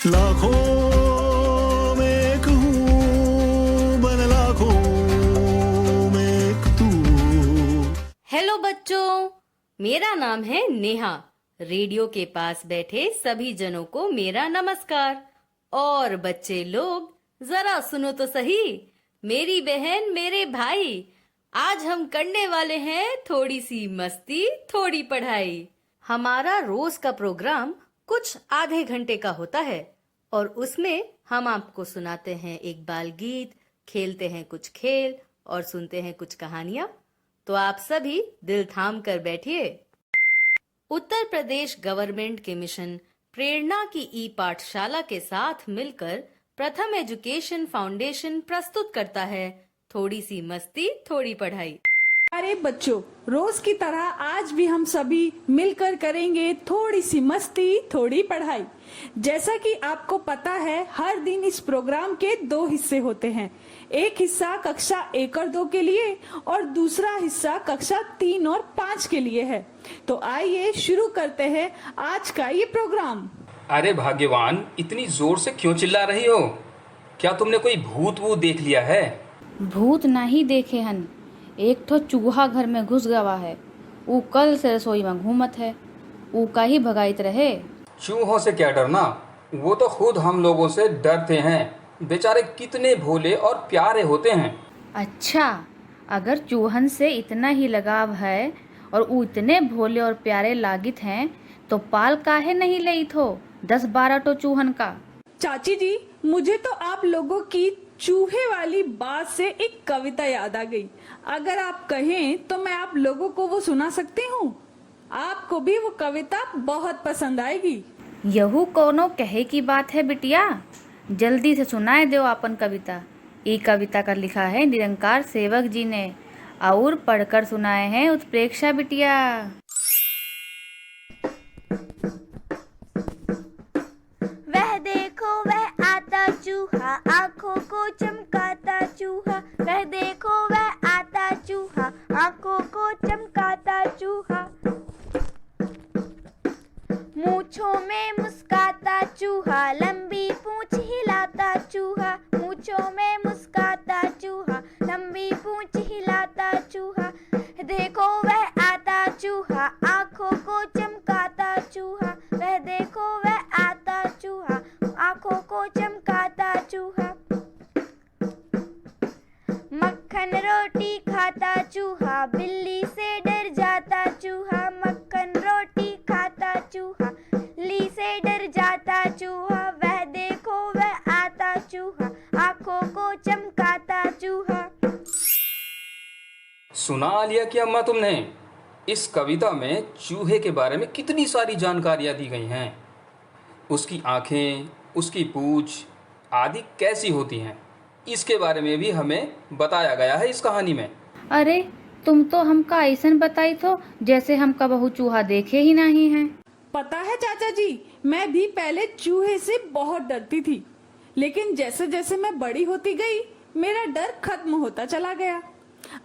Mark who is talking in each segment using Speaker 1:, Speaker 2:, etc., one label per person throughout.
Speaker 1: लाखों में एक हूँ, बन लाखों में एक तू।
Speaker 2: हेलो बच्चों, मेरा नाम है नेहा। रेडियो के पास बैठे सभी जनों को मेरा नमस्कार। और बच्चे लोग जरा सुनो तो सही, मेरी बहन मेरे भाई, आज हम करने वाले हैं थोड़ी सी मस्ती थोड़ी पढ़ाई। हमारा रोज का प्रोग्राम कुछ आधे घंटे का होता है और उसमें हम आपको सुनाते हैं एक बाल गीत, खेलते हैं कुछ खेल और सुनते हैं कुछ कहानियां। तो आप सभी दिल थाम कर बैठिए। उत्तर प्रदेश गवर्नमेंट के मिशन प्रेरणा की ई पाठशाला के साथ मिलकर प्रथम एजुकेशन फाउंडेशन प्रस्तुत करता है थोड़ी सी मस्ती थोड़ी पढ़ाई।
Speaker 3: अरे बच्चों, रोज की तरह आज भी हम सभी मिलकर करेंगे थोड़ी सी मस्ती थोड़ी पढ़ाई। जैसा कि आपको पता है, हर दिन इस प्रोग्राम के 2 हिस्से होते हैं। एक हिस्सा कक्षा 1 और 2 के लिए और दूसरा हिस्सा कक्षा 3 और 5 के लिए है। तो आइए शुरू करते हैं आज का ये प्रोग्राम।
Speaker 4: अरे भाग्यवान, इतनी जोर से क्यों चिल्ला रही हो? क्या तुमने कोई भूत वूत देख लिया है?
Speaker 5: भूत नहीं देखे हन, एक ठो चूहा घर में घुस गवा है। ऊ कल से रसोई में घूमत है, ऊ का ही भगाइत रहे।
Speaker 4: चूहों से क्या डरना, वो तो खुद हम लोगों से डरते हैं। बेचारे कितने भोले और प्यारे होते हैं।
Speaker 5: अच्छा, अगर चूहन से इतना ही लगाव है और ऊ इतने भोले और प्यारे लागित हैं, तो पाल काहे नहीं लई थो 10-12 टो चूहन का।
Speaker 3: चाची जी, मुझे तो आप लोगों की चूहे वाली बात से एक कविता याद आ गई। अगर आप कहें तो मैं आप लोगों को वो सुना सकती हूँ। आपको भी वो कविता बहुत पसंद आएगी।
Speaker 5: यहू कोनो कहे की बात है बिटिया, जल्दी से सुनाए दो आपन कविता। ये कविता का लिखा है निरंकार सेवक जी ने और पढ़कर सुनाए हैं उत्प्रेक्षा बिटिया।
Speaker 6: वह देखो वह आता चूहा, आंखों को चमकाता चूहा। वह देखो वह आता चूहा, आंखों को चमकाता चूहा। मूंछों में मुस्काता चूहा, लंबी पूंछ हिलाता चूहा। मूंछों में मुस्काता चूहा, लंबी पूंछ हिलाता चूहा। देखो वह आता चूहा, आंखों को चमकाता चूहा। वह देखो वह आता चूहा, आंखों को चमकाता चूहा। मक्खन रोटी खाता चूहा, बिल्ली से डर जाता चूहा। मक्खन रोटी खाता चूहा, बिल्ली से डर जाता चूहा। वह देखो वह आता चूहा, आंखों को चमकाता चूहा।
Speaker 4: सुना लिया कि अम्मा तुमने? इस कविता में चूहे के बारे में कितनी सारी जानकारियाँ दी गई हैं। उसकी आँखें, उसकी पूंछ आदि कैसी होती हैं, इसके बारे में भी हमें बताया गया है इस कहानी में।
Speaker 5: अरे तुम तो हमका ऐसन बताई थो जैसे हम कबहू चूहा देखे ही नहीं हैं।
Speaker 3: पता है चाचा जी, मैं भी पहले चूहे से बहुत डरती थी, लेकिन जैसे जैसे मैं बड़ी होती गई, मेरा डर खत्म होता चला गया।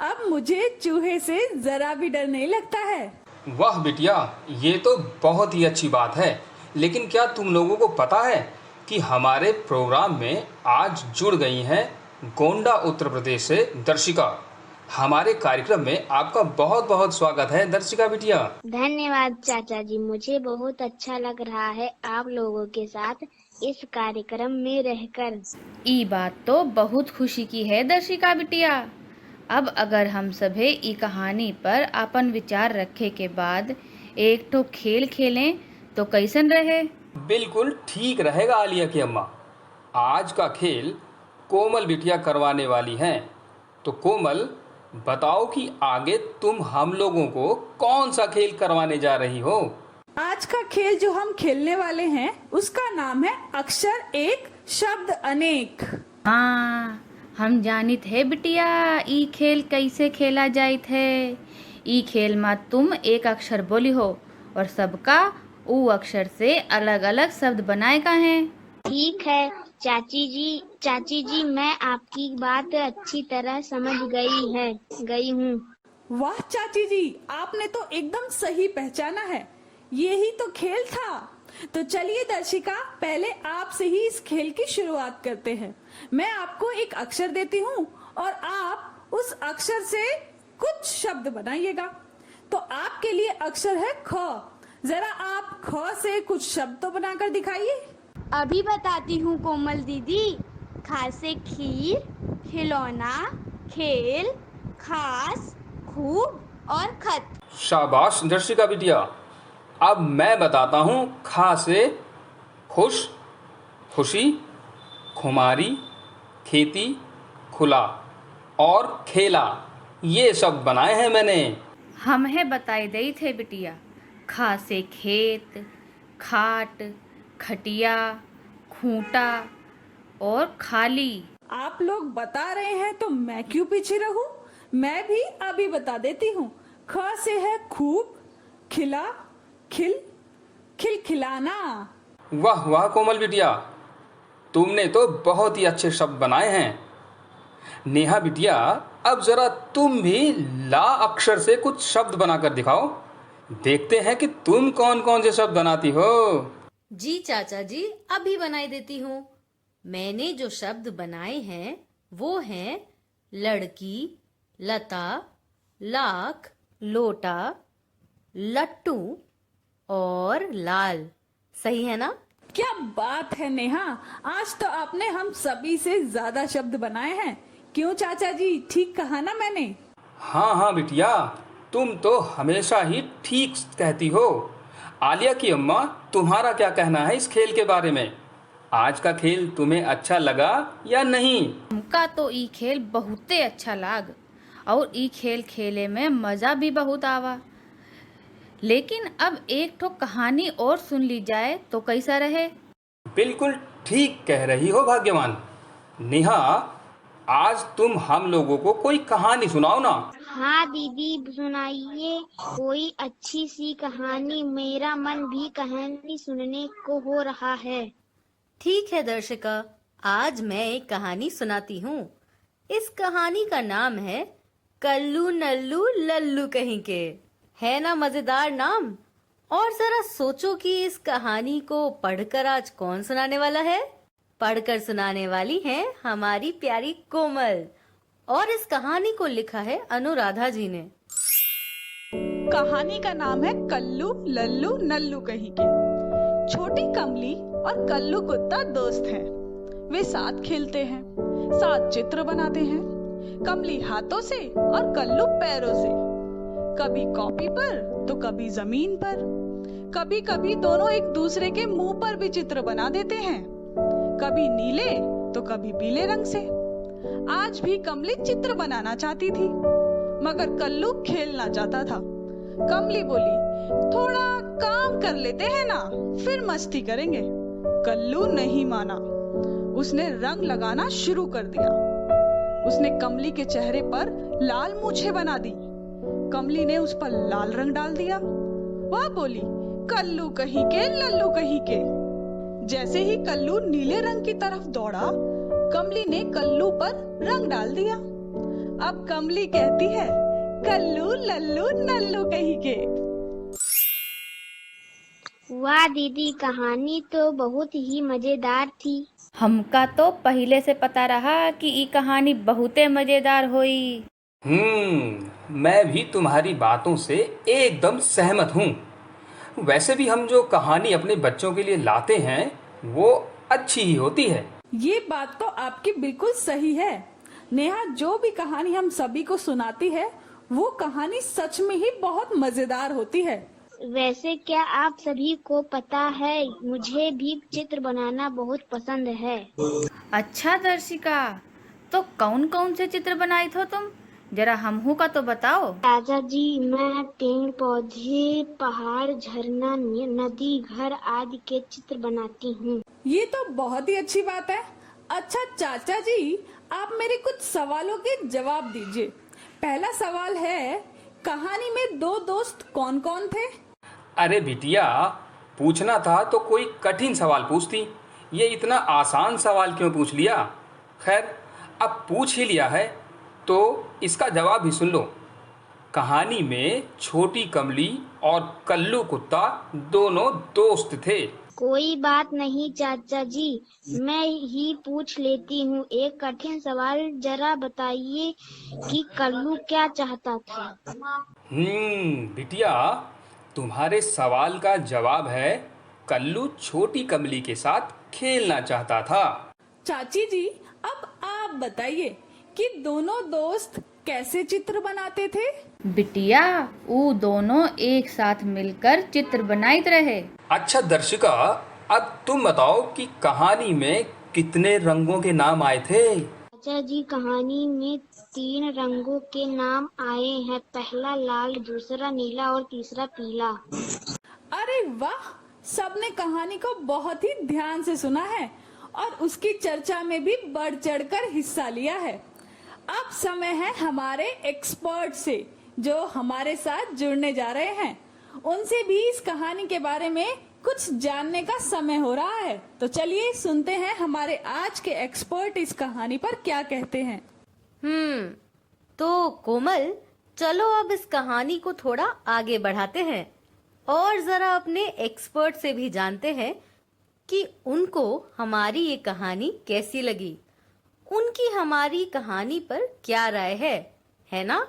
Speaker 3: अब मुझे चूहे से जरा भी डर नहीं लगता है।
Speaker 4: वाह बिटिया, ये तो बहुत ही अच्छी बात है। लेकिन क्या तुम लोगों को पता है कि हमारे प्रोग्राम में आज जुड़ गई हैं गोंडा उत्तर प्रदेश से दर्शिका। हमारे कार्यक्रम में आपका बहुत बहुत स्वागत है दर्शिका बिटिया।
Speaker 6: धन्यवाद चाचा जी, मुझे बहुत अच्छा लग रहा है आप लोगों के साथ इस कार्यक्रम में रहकर।
Speaker 5: ई बात तो बहुत खुशी की है दर्शिका बिटिया। अब अगर हम सभे ई कहानी पर अपन विचार रखे के बाद एक ठो खेल खेलें तो कैसन रहे?
Speaker 4: बिल्कुल ठीक रहेगा आलिया की अम्मा। आज का खेल कोमल बिटिया करवाने वाली हैं। तो कोमल, बताओ कि आगे तुम हम लोगों को कौन सा खेल करवाने जा रही हो?
Speaker 3: आज का खेल जो हम खेलने वाले हैं उसका नाम है अक्षर एक शब्द अनेक।
Speaker 5: हाँ, हम जानित है बिटिया ई खेल कैसे खेला जाइत है। ई खेल में तुम एक अक्षर बोली हो और सबका ऊ अक्षर से अलग अलग शब्द बनाए का है।
Speaker 6: ठीक है चाची जी, मैं आपकी बात अच्छी तरह समझ गई हूँ।
Speaker 3: वाह चाची जी, आपने तो एकदम सही पहचाना है। यही तो खेल था। तो चलिए दर्शिका, पहले आपसे ही इस खेल की शुरुआत करते हैं। मैं आपको एक अक्षर देती हूँ और आप उस अक्षर से कुछ शब्द बनाइएगा। तो आपके लिए अक्षर है ख। जरा आप ख से कुछ शब्द तो बनाकर दिखाइए।
Speaker 6: अभी बताती हूँ कोमल दीदी। खा से खीर, खिलौना, खेल, खास, खूब और खत।
Speaker 4: शाबाश दर्शिका बिटिया। अब मैं बताता हूँ खा से खुश, खुशी, खुमारी, खेती, खुला और खेला, ये शब्द बनाए हैं मैंने।
Speaker 5: हमें बताई दई थे बिटिया। खा से खेत, खाट, खटिया, खूंटा और खाली।
Speaker 3: आप लोग बता रहे हैं तो मैं क्यों पीछे रहूं? मैं भी अभी बता देती हूँ। ख से है खूब, खिला, खिल, खिलखिलाना।
Speaker 4: वाह वाह कोमल बिटिया, तुमने तो बहुत ही अच्छे शब्द बनाए हैं। नेहा बिटिया, अब जरा तुम भी ला अक्षर से कुछ शब्द बनाकर दिखाओ। देखते हैं कि तुम कौन कौन से शब्द बनाती हो।
Speaker 2: जी चाचा जी, अभी बनाई देती हूँ। मैंने जो शब्द बनाए हैं वो हैं लड़की, लता, लाख, लोटा, लट्टू और लाल। सही है ना?
Speaker 3: क्या बात है नेहा, आज तो आपने हम सभी से ज्यादा शब्द बनाए हैं। क्यों चाचा जी, ठीक कहा ना मैंने?
Speaker 4: हाँ हाँ बिटिया, तुम तो हमेशा ही ठीक कहती हो। आलिया की अम्मा, तुम्हारा क्या कहना है इस खेल के बारे में? आज का खेल तुम्हें अच्छा लगा या नहीं?
Speaker 5: हमका तो ई खेल बहुते अच्छा लाग और ई खेल खेले में मजा भी बहुत आवा। लेकिन अब एक ठो कहानी और सुन ली जाए तो कैसा रहे?
Speaker 4: बिल्कुल ठीक कह रही हो भाग्यवान। नेहा, आज तुम हम लोगों को कोई कहानी सुनाओ ना।
Speaker 6: हाँ दीदी, सुनाइए कोई अच्छी सी कहानी। मेरा मन भी कहानी सुनने को हो रहा है।
Speaker 2: ठीक है दर्शिका, आज मैं एक कहानी सुनाती हूँ। इस कहानी का नाम है कल्लू नल्लू लल्लू कहीं के। है ना मजेदार नाम? और जरा सोचो कि इस कहानी को पढ़कर आज कौन सुनाने वाला है? पढ़कर सुनाने वाली है हमारी प्यारी कोमल। और इस कहानी को लिखा है अनुराधा जी ने।
Speaker 3: कहानी का नाम है कल्लू लल्लू नल्लू कहीं के। छोटी कमली और कल्लू कुत्ता दोस्त हैं। वे साथ खेलते हैं, साथ चित्र बनाते हैं। कमली हाथों से और कल्लू पैरों से, कभी कॉपी पर तो कभी जमीन पर। कभी कभी दोनों एक दूसरे के मुंह पर भी चित्र बना देते हैं, कभी नीले तो कभी पीले रंग से। आज भी कमली चित्र बनाना चाहती थी, मगर कल्लू खेलना चाहता था। कमली बोली, थोड़ा काम कर लेते हैं ना, फिर मस्ती करेंगे। कल्लू नहीं माना। उसने रंग लगाना शुरू कर दिया। उसने कमली के चेहरे पर लाल मूछें बना दी। कमली ने उस पर लाल रंग डाल दिया। वह बोली, कल्लू कहीं के लल्लू कहीं के। जैसे ही कल्लू नीले रंग की तरफ दौड़ा, कमली ने कल्लू पर रंग डाल दिया। अब कमली कहती है, कल्लू लल्लू नल्लू कहीं के।
Speaker 6: वाह दीदी, कहानी तो बहुत ही मजेदार थी।
Speaker 5: हमका तो पहले से पता रहा कि ई कहानी बहुते मजेदार होई।
Speaker 4: मैं भी तुम्हारी बातों से एकदम सहमत हूँ। वैसे भी हम जो कहानी अपने बच्चों के लिए लाते हैं वो अच्छी ही होती है।
Speaker 3: ये बात तो आपकी बिल्कुल सही है। नेहा, जो भी कहानी हम सभी को सुनाती है वो कहानी सच में ही बहुत मजेदार होती है।
Speaker 6: वैसे क्या आप सभी को पता है, मुझे भी चित्र बनाना बहुत पसंद है।
Speaker 5: अच्छा दर्शिका, तो कौन कौन से चित्र बनाई थो तुम? जरा हमहू का तो बताओ।
Speaker 6: राजा जी, मैं पेड़ पौधे, पहाड़, झरना, नदी, घर आदि के चित्र बनाती हूँ।
Speaker 3: ये तो बहुत ही अच्छी बात है। अच्छा चाचा जी, आप मेरे कुछ सवालों के जवाब दीजिए। पहला सवाल है, कहानी में दो दोस्त कौन कौन थे?
Speaker 4: अरे बिटिया, पूछना था तो कोई कठिन सवाल पूछती। ये इतना आसान सवाल क्यों पूछ लिया? खैर, अब पूछ ही लिया है तो इसका जवाब भी सुन लो। कहानी में छोटी कमली और कल्लू कुत्ता दोनों दोस्त थे।
Speaker 6: कोई बात नहीं चाचा जी, मैं ही पूछ लेती हूँ। एक कठिन सवाल जरा बताइए कि कल्लू क्या चाहता था?
Speaker 4: बिटिया, तुम्हारे सवाल का जवाब है कल्लू छोटी कमली के साथ खेलना चाहता था।
Speaker 3: चाची जी, अब आप बताइए कि दोनों दोस्त कैसे चित्र बनाते थे?
Speaker 5: बिटिया, वो दोनों एक साथ मिलकर चित्र बनाइत रहे।
Speaker 4: अच्छा दर्शिका, अब तुम बताओ कि कहानी में कितने रंगों के नाम आए थे?
Speaker 6: चाचा जी, कहानी में 3 रंगों के नाम आए हैं। पहला लाल, दूसरा नीला और तीसरा पीला।
Speaker 3: अरे वाह, सबने कहानी को बहुत ही ध्यान से सुना है और उसकी चर्चा में भी बढ़ चढ़कर हिस्सा लिया है। अब समय है हमारे एक्सपर्ट से, जो हमारे साथ जुड़ने जा रहे हैं। उनसे भी इस कहानी के बारे में कुछ जानने का समय हो रहा है। तो चलिए सुनते हैं हमारे आज के एक्सपर्ट इस कहानी पर क्या कहते हैं।
Speaker 2: तो कोमल, चलो अब इस कहानी को थोड़ा आगे बढ़ाते हैं और जरा अपने एक्सपर्ट से भी जानते हैं कि उनको हमारी ये कहानी कैसी लगी, उनकी हमारी कहानी पर क्या राय है ना?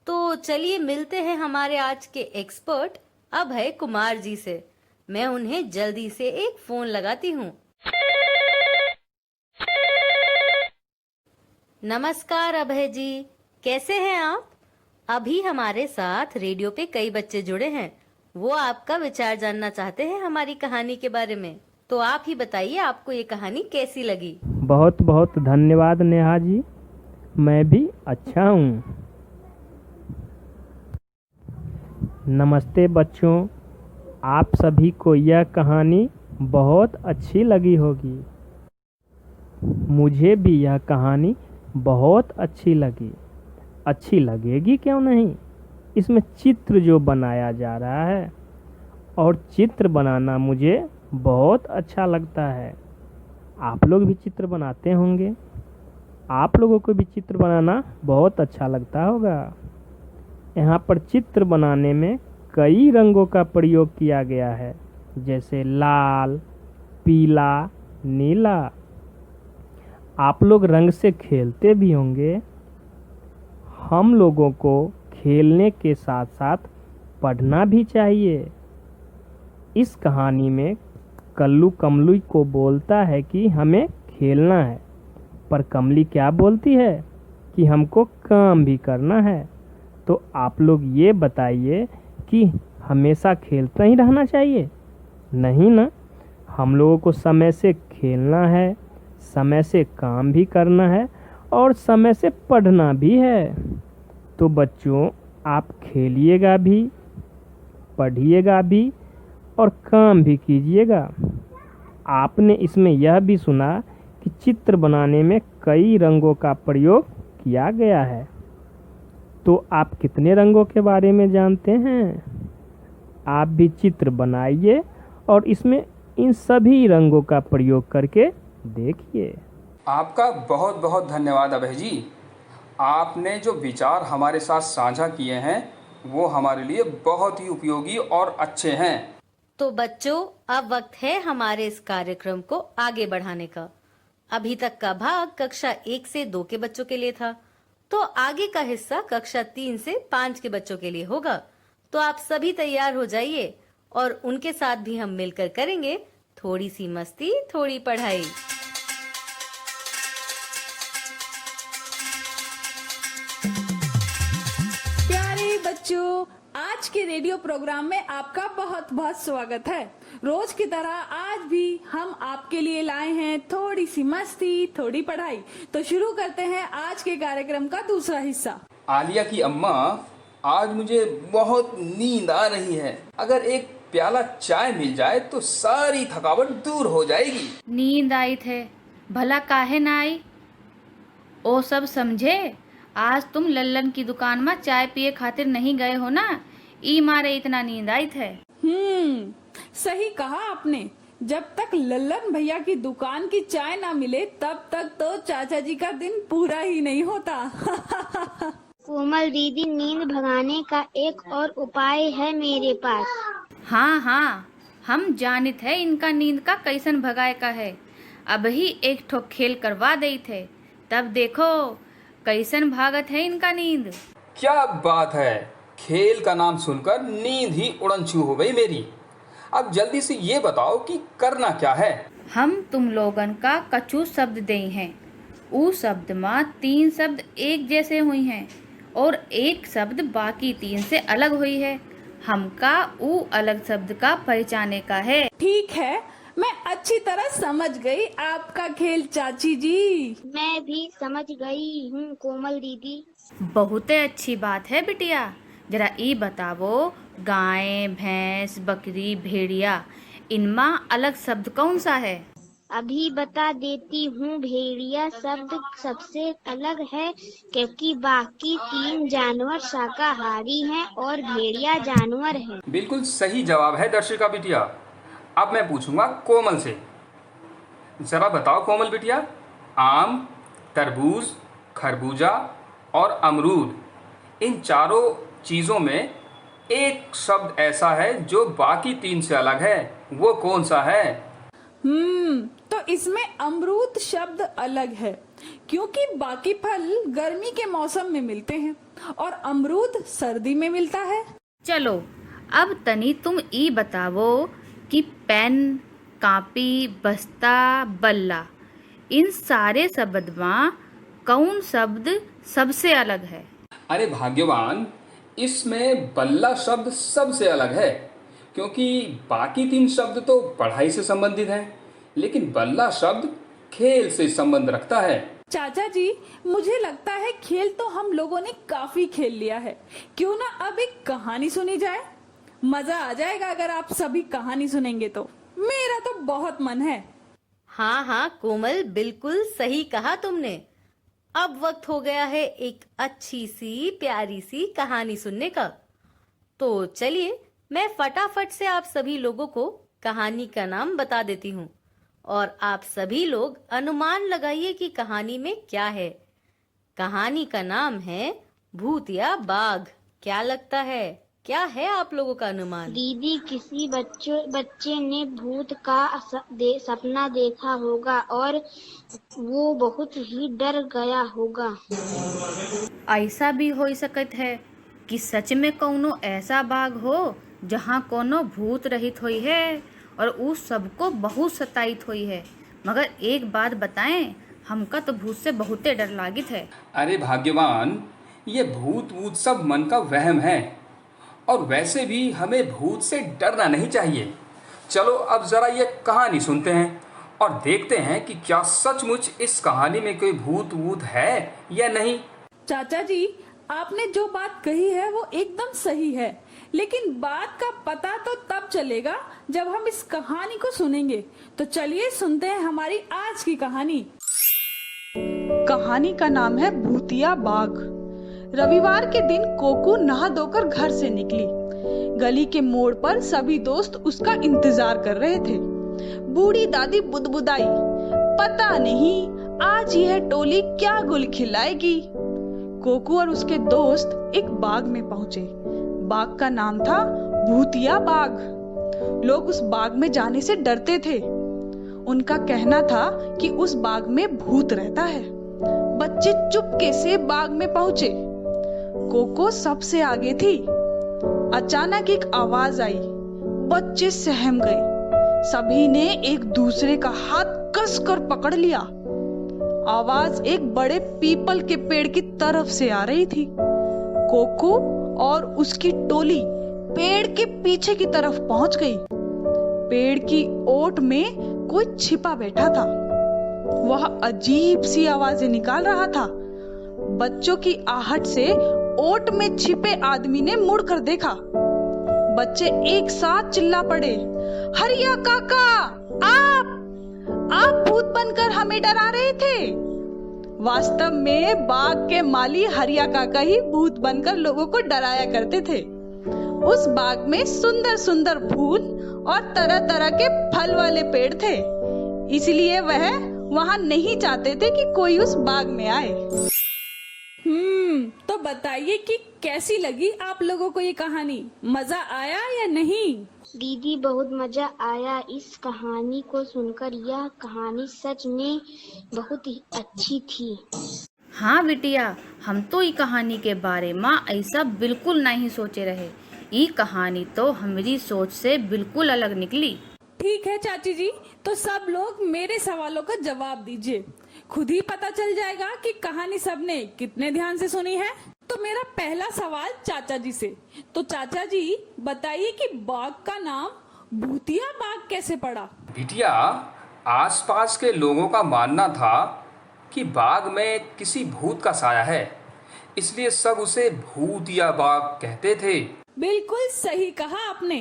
Speaker 2: तो चलिए मिलते हैं हमारे आज के एक्सपर्ट अभय कुमार जी से। मैं उन्हें जल्दी से एक फोन लगाती हूँ। नमस्कार अभय जी, कैसे हैं आप? अभी हमारे साथ रेडियो पे कई बच्चे जुड़े हैं, वो आपका विचार जानना चाहते हैं हमारी कहानी के बारे में। तो आप ही बताइए, आपको ये कहानी कैसी लगी?
Speaker 7: बहुत बहुत धन्यवाद नेहा जी, मैं भी अच्छा हूँ। नमस्ते बच्चों, आप सभी को यह कहानी बहुत अच्छी लगी होगी। मुझे भी यह कहानी बहुत अच्छी लगी। अच्छी लगेगी क्यों नहीं? इसमें चित्र जो बनाया जा रहा है, और चित्र बनाना मुझे बहुत अच्छा लगता है। आप लोग भी चित्र बनाते होंगे, आप लोगों को भी चित्र बनाना बहुत अच्छा लगता होगा। यहाँ पर चित्र बनाने में कई रंगों का प्रयोग किया गया है, जैसे लाल, पीला, नीला। आप लोग रंग से खेलते भी होंगे। हम लोगों को खेलने के साथ साथ पढ़ना भी चाहिए। इस कहानी में कल्लू कमली को बोलता है कि हमें खेलना है, पर कमली क्या बोलती है कि हमको काम भी करना है। तो आप लोग ये बताइए कि हमेशा खेलता ही रहना चाहिए? नहीं ना, हम लोगों को समय से खेलना है, समय से काम भी करना है और समय से पढ़ना भी है। तो बच्चों, आप खेलिएगा भी, पढ़िएगा भी और काम भी कीजिएगा। आपने इसमें यह भी सुना कि चित्र बनाने में कई रंगों का प्रयोग किया गया है। तो आप कितने रंगों के बारे में जानते हैं? आप भी चित्र बनाइए और इसमें इन सभी रंगों का प्रयोग करके देखिए।
Speaker 4: आपका बहुत बहुत धन्यवाद अभय जी। आपने जो विचार हमारे साथ साझा किए हैं वो हमारे लिए बहुत ही उपयोगी और अच्छे हैं।
Speaker 2: तो बच्चों, अब वक्त है हमारे इस कार्यक्रम को आगे बढ़ाने का। अभी तक का भाग कक्षा 1 से 2 के बच्चों के लिए था, तो आगे का हिस्सा कक्षा 3 से 5 के बच्चों के लिए होगा। तो आप सभी तैयार हो जाइए और उनके साथ भी हम मिलकर करेंगे थोड़ी सी मस्ती, थोड़ी पढ़ाई।
Speaker 3: प्यारे बच्चों, आज के रेडियो प्रोग्राम में आपका बहुत बहुत स्वागत है। रोज की तरह आज भी हम आपके लिए लाए हैं थोड़ी सी मस्ती, थोड़ी पढ़ाई। तो शुरू करते हैं आज के कार्यक्रम का दूसरा हिस्सा।
Speaker 4: आलिया की अम्मा, आज मुझे बहुत नींद आ रही है। अगर एक प्याला चाय मिल जाए तो सारी थकावट दूर हो जाएगी।
Speaker 5: नींद आई थे, भला काहे ना आई? ओ सब समझे, आज तुम लल्लन की दुकान में चाय पिए खातिर नहीं गए हो ना, ई मारे इतना नींद आई थे।
Speaker 3: सही कहा आपने। जब तक लल्लन भैया की दुकान की चाय ना मिले तब तक तो चाचा जी का दिन पूरा ही नहीं होता।
Speaker 8: कोमल दीदी, नींद भगाने का एक और उपाय है मेरे पास।
Speaker 5: हाँ हाँ, हम जानित है इनका नींद का कैसन भगाए का है। अब ही एक ठो खेल करवा दई थे, तब देखो कैसन भागत है इनका नींद।
Speaker 4: क्या बात है, खेल का नाम सुनकर नींद ही उड़न छू हो गई मेरी। अब जल्दी से ये बताओ कि करना क्या है।
Speaker 5: हम तुम लोगन का कछु शब्द दे हैं। ऊ शब्द में 3 शब्द एक जैसे हुई हैं और एक शब्द बाकी 3 से अलग हुई है। हमका ऊ अलग शब्द का पहचाने का है।
Speaker 3: ठीक है, मैं अच्छी तरह समझ गई आपका खेल चाची जी।
Speaker 8: मैं भी समझ गई हूँ कोमल दीदी।
Speaker 5: बहुत अच्छी बात है बिटिया। जरा ये बतावो, गाय, भैंस, बकरी, भेड़िया, इनमें अलग शब्द कौन सा है?
Speaker 8: अभी बता देती हूँ। भेड़िया शब्द सबसे अलग है क्योंकि बाकी 3 जानवर शाकाहारी हैं और भेड़िया जानवर है।
Speaker 4: बिल्कुल सही जवाब है दर्शिका बिटिया। अब मैं पूछूंगा कोमल से। जरा बताओ कोमल बिटिया, आम, तरबूज, खरबूजा और अमरूद, इन चारों चीज़ों में एक शब्द ऐसा है जो बाकी 3 से अलग है, वो कौन सा है?
Speaker 3: तो इसमें अमरूद शब्द अलग है क्योंकि बाकी फल गर्मी के मौसम में मिलते हैं और अमरूद सर्दी में मिलता है।
Speaker 5: चलो अब तनी तुम ई बतावो कि पेन, कापी, बस्ता, बल्ला, इन सारे शब्द में कौन शब्द सबसे अलग है?
Speaker 4: अरे भाग्यवान, इसमें बल्ला शब्द सबसे अलग है क्योंकि बाकी 3 शब्द तो पढ़ाई से संबंधित हैं, लेकिन बल्ला शब्द खेल से संबंध रखता है।
Speaker 3: चाचा जी, मुझे लगता है खेल तो हम लोगों ने काफी खेल लिया है। क्यों ना अब एक कहानी सुनी जाए? मजा आ जाएगा अगर आप सभी कहानी सुनेंगे तो। मेरा तो बहुत मन है।
Speaker 2: हाँ हाँ कोमल, बिल्कुल सही कहा तुमने। अब वक्त हो गया है एक अच्छी सी प्यारी सी कहानी सुनने का। तो चलिए मैं फटाफट से आप सभी लोगों को कहानी का नाम बता देती हूँ और आप सभी लोग अनुमान लगाइए कि कहानी में क्या है। कहानी का नाम है भूतिया बाघ। क्या लगता है, क्या है आप लोगों का अनुमान?
Speaker 8: दीदी, किसी बच्चे ने भूत का सपना देखा होगा और वो बहुत ही डर गया होगा।
Speaker 5: ऐसा भी हो सकत है कि सच में कौनो ऐसा बाघ हो जहाँ कोनो भूत रहित हुई है और उस सबको बहुत सताइत हुई है। मगर एक बात बताएं, हमका तो भूत से बहुते डर लागित है।
Speaker 4: अरे भाग्यवान, ये भूत सब मन का वहम है और वैसे भी हमें भूत से डरना नहीं चाहिए। चलो अब जरा ये कहानी सुनते हैं और देखते हैं कि क्या सचमुच इस कहानी में कोई भूत है या नहीं।
Speaker 3: चाचा जी, आपने जो बात कही है वो एकदम सही है, लेकिन बात का पता तो तब चलेगा जब हम इस कहानी को सुनेंगे। तो चलिए सुनते हैं हमारी आज की कहानी।
Speaker 9: कहानी का नाम है भूतिया बाघ। रविवार के दिन कोकू नहा धोकर घर से निकली। गली के मोड़ पर सभी दोस्त उसका इंतजार कर रहे थे। बूढ़ी दादी बुदबुदाई, पता नहीं आज यह टोली क्या गुल खिलाएगी। कोकू और उसके दोस्त एक बाग में पहुंचे। बाग का नाम था भूतिया बाग। लोग उस बाग में जाने से डरते थे। उनका कहना था कि उस बाग में भूत रहता है। बच्चे चुपके से बाग में पहुंचे। कोको सबसे आगे थी। अचानक एक आवाज आई। बच्चे सहम गए। सभी ने एक दूसरे का हाथ कसकर पकड़ लिया। आवाज एक बड़े पीपल के पेड़ की तरफ से आ रही थी। कोको और उसकी टोली पेड़ के पीछे की तरफ पहुंच गई। पेड़ की ओट में कोई छिपा बैठा था। वह अजीब सी आवाजें निकाल रहा था। बच्चों की आहट से ओट में छिपे आदमी ने मुड़कर देखा। बच्चे एक साथ चिल्ला पड़े, हरिया काका, आप भूत बनकर हमें डरा रहे थे। वास्तव में बाग के माली हरिया काका ही भूत बनकर लोगों को डराया करते थे। उस बाग में सुंदर सुंदर फूल और तरह तरह के फल वाले पेड़ थे, इसलिए वह वहां नहीं चाहते थे कि कोई उस बाग में आए।
Speaker 3: तो बताइए कि कैसी लगी आप लोगों को ये कहानी? मजा आया या नहीं?
Speaker 8: दीदी बहुत मजा आया इस कहानी को सुनकर। यह कहानी सच में बहुत ही अच्छी थी।
Speaker 5: हाँ बिटिया, हम तो ई कहानी के बारे में ऐसा बिल्कुल नहीं सोचे रहे। ई कहानी तो हमारी सोच से बिल्कुल अलग निकली।
Speaker 3: ठीक है चाची जी, तो सब लोग मेरे सवालों का जवाब दीजिए। खुद ही पता चल जाएगा कि कहानी सबने कितने ध्यान से सुनी है। तो मेरा पहला सवाल चाचा जी से। तो चाचा जी बताइए कि बाघ का नाम भूतिया बाघ कैसे पड़ा?
Speaker 4: बिटिया, आसपास के लोगों का मानना था कि बाघ में किसी भूत का साया है, इसलिए सब उसे भूतिया बाघ कहते थे।
Speaker 3: बिल्कुल सही कहा आपने।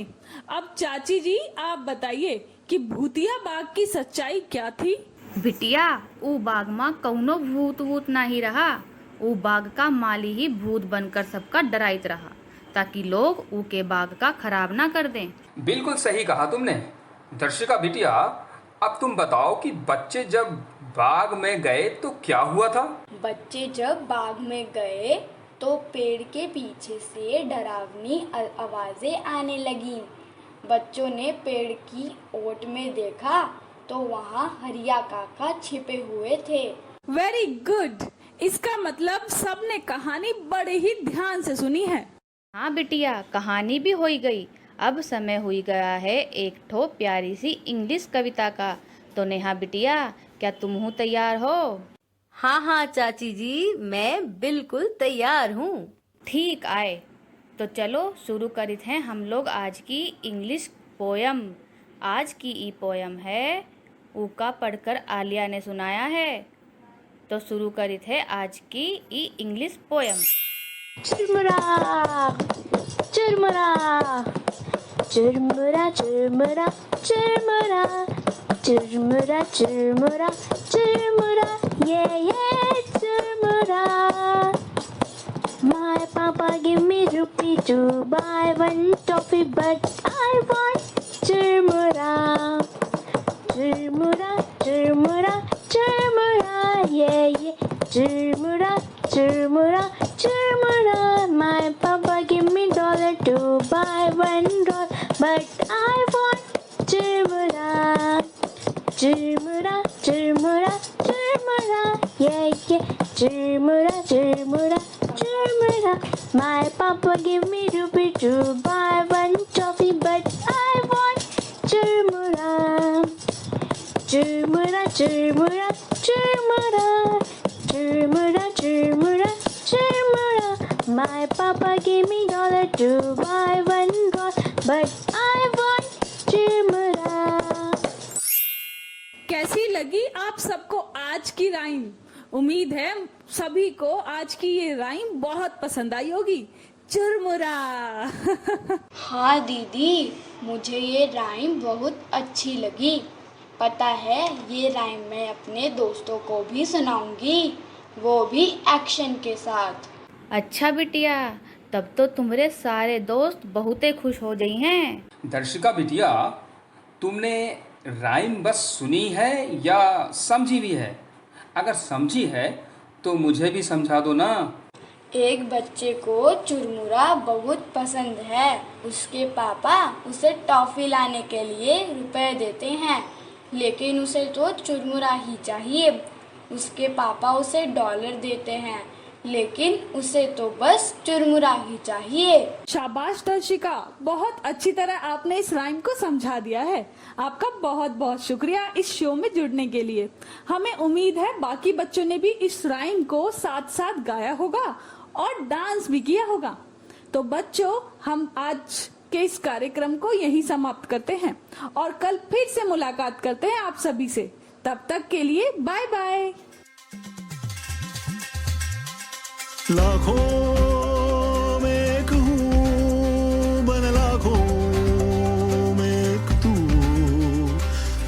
Speaker 3: अब चाची जी आप बताइए कि भूतिया बाघ की सच्चाई क्या थी?
Speaker 5: बिटिया, ऊ बाघ में कौनो भूत वूत नहीं रहा। ऊ बाघ का माली ही भूत बनकर सबका डराइत रहा, ताकि लोग ऊ के बाघ का खराब ना कर दें।
Speaker 4: बिल्कुल सही कहा तुमने। दर्शिका बिटिया, अब तुम बताओ कि बच्चे जब बाग में गए तो क्या हुआ था?
Speaker 10: बच्चे जब बाग में गए तो पेड़ के पीछे से डरावनी आवाजें आने लगीं। बच्चों ने पेड़ की ओट में देखा तो वहाँ हरिया काका छिपे हुए थे।
Speaker 3: Very good. इसका मतलब सबने कहानी बड़े ही ध्यान से सुनी है।
Speaker 5: हाँ बिटिया, कहानी भी हो गई। अब समय हुई गया है एक ठो प्यारी सी इंग्लिश कविता का। तो नेहा बिटिया, क्या तुम हो तैयार हो?
Speaker 2: हाँ हाँ चाची जी, मैं बिल्कुल तैयार हूँ।
Speaker 5: ठीक आए, तो चलो शुरू करित हैं हम लोग आज की इंग्लिश पोयम। आज की ई पोयम है ऊका पढ़कर आलिया ने सुनाया है। तो शुरू करित है आज की ई इंग्लिश पोयम।
Speaker 6: चुरमुरा चुरमुरा चुरमुरा चुरमुरा चुरमुरा चुरमुरा चुरमुरा चुरमुरा ये Churmura. My papa give me rupee to buy one toffee, but I want churmura, churmura, churmura, churmura, yeah, churmura, churmura, churmura. My papa give me dollar to buy one doll, but I want churmura, churmura, churmura, churmura, yeah, churmura, churmura. Churmura. My papa give me rupee to buy one toffee, but I want churmura, churmura, churmura, churmura, churmura, churmura, churmura. My papa give me dollar to buy one doll, but I want churmura.
Speaker 3: कैसी लगी आप सबको आज की rhyme? उम्मीद है सभी को आज की ये राइम बहुत पसंद आई होगी। चुरमुरा।
Speaker 10: हाँ दीदी, मुझे ये राइम बहुत अच्छी लगी। पता है, ये राइम मैं अपने दोस्तों को भी सुनाऊंगी, वो भी एक्शन के साथ।
Speaker 5: अच्छा बिटिया, तब तो तुम्हारे सारे दोस्त बहुते खुश हो गई हैं।
Speaker 4: दर्शिका बिटिया, तुमने राइम बस सुनी है या समझी भी है? अगर समझी है तो मुझे भी समझा दो ना।
Speaker 10: एक बच्चे को चुरमुरा बहुत पसंद है। उसके पापा उसे टॉफी लाने के लिए रुपए देते हैं, लेकिन उसे तो चुरमुरा ही चाहिए। उसके पापा उसे डॉलर देते हैं, लेकिन उसे तो बस चुरमुरा ही चाहिए।
Speaker 3: शाबाश दर्शिका, बहुत अच्छी तरह आपने इस राइम को समझा दिया है। आपका बहुत बहुत शुक्रिया इस शो में जुड़ने के लिए। हमें उम्मीद है बाकी बच्चों ने भी इस राइम को साथ साथ गाया होगा और डांस भी किया होगा। तो बच्चों, हम आज के इस कार्यक्रम को यहीं समाप्त करते हैं और कल फिर से मुलाकात करते हैं आप सभी से। तब तक के लिए बाय बाय।
Speaker 1: लाखों में एक हूँ, बन लाखों में एक तू।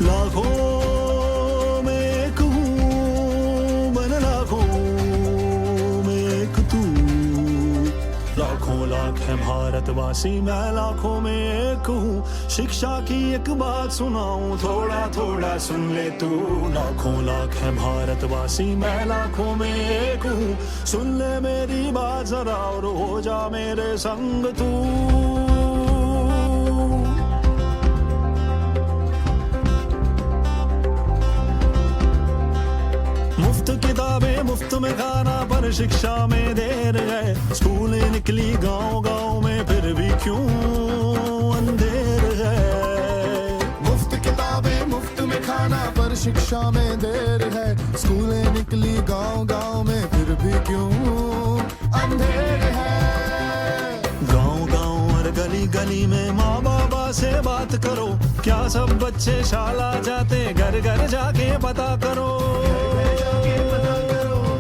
Speaker 1: लाखों में एक हूँ, बन लाखों में एक तू। लाखों लाख है भारतवासी, मैं लाखों में एक हूँ। शिक्षा की एक बात सुनाऊं, थोड़ा थोड़ा सुन ले तू। लाखों लाख है भारतवासी, मैं लाखों में एक हूँ। सुन ले मेरी बात जरा और हो जा मेरे संग तू। मुफ्त किताबें मुफ्त में खाना, पर शिक्षा में देर है। स्कूलें निकली गांव गांव में, फिर भी क्यों अंधेर है।
Speaker 11: मुफ्त किताबें मुफ्त में खाना, पर शिक्षा में देर है। स्कूलें निकली गांव गांव में, फिर भी क्यों अंधेर है।
Speaker 1: गांव गांव और गली गली में माँ बाबा से बात करो। क्या सब बच्चे शाला जाते, घर घर जाके पता करो।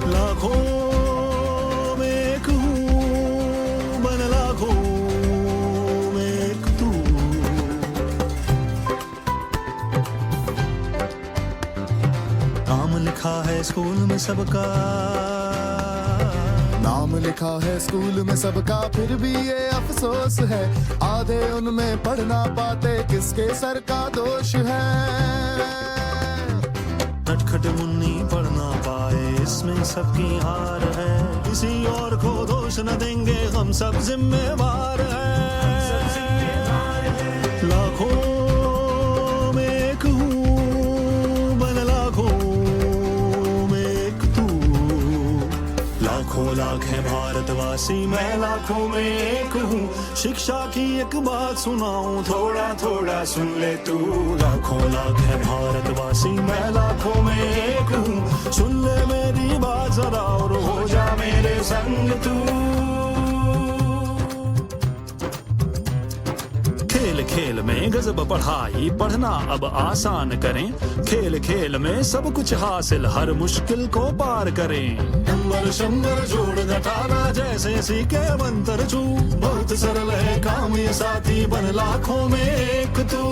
Speaker 1: लाखों में एक हूँ, बन लाखों में एक तू। नाम लिखा है स्कूल में सबका,
Speaker 11: नाम लिखा है स्कूल में सबका, फिर भी ये अफसोस है। आधे उनमें पढ़ ना पाते, किसके सर का दोष है।
Speaker 1: नटखट मुन्नी पढ़ ना पाए, इसमें सबकी हार है। किसी और को दोष न देंगे, हम सब जिम्मेवार हैं। लाखों में एक हूँ, बन लाखों में एक तू। लाखों लाख है भारतवासी, मैं लाखों में एक हूँ। शिक्षा की एक बात सुनाऊं, थोड़ा थोड़ा सुन ले तू। लाखों लाख है भारतवासी, मैं लाखों में एक हूँ। सुन ले मेरी बात जरा और हो जा मेरे संग तू। खेल खेल में गजब पढ़ाई, पढ़ना अब आसान करें। खेल खेल में सब कुछ हासिल, हर मुश्किल को पार करें। नंबर शंबर जोड़ घटाना, जैसे सीखे मंत्र छू। बहुत सरल है काम ये साथी, बन लाखों में एक तू।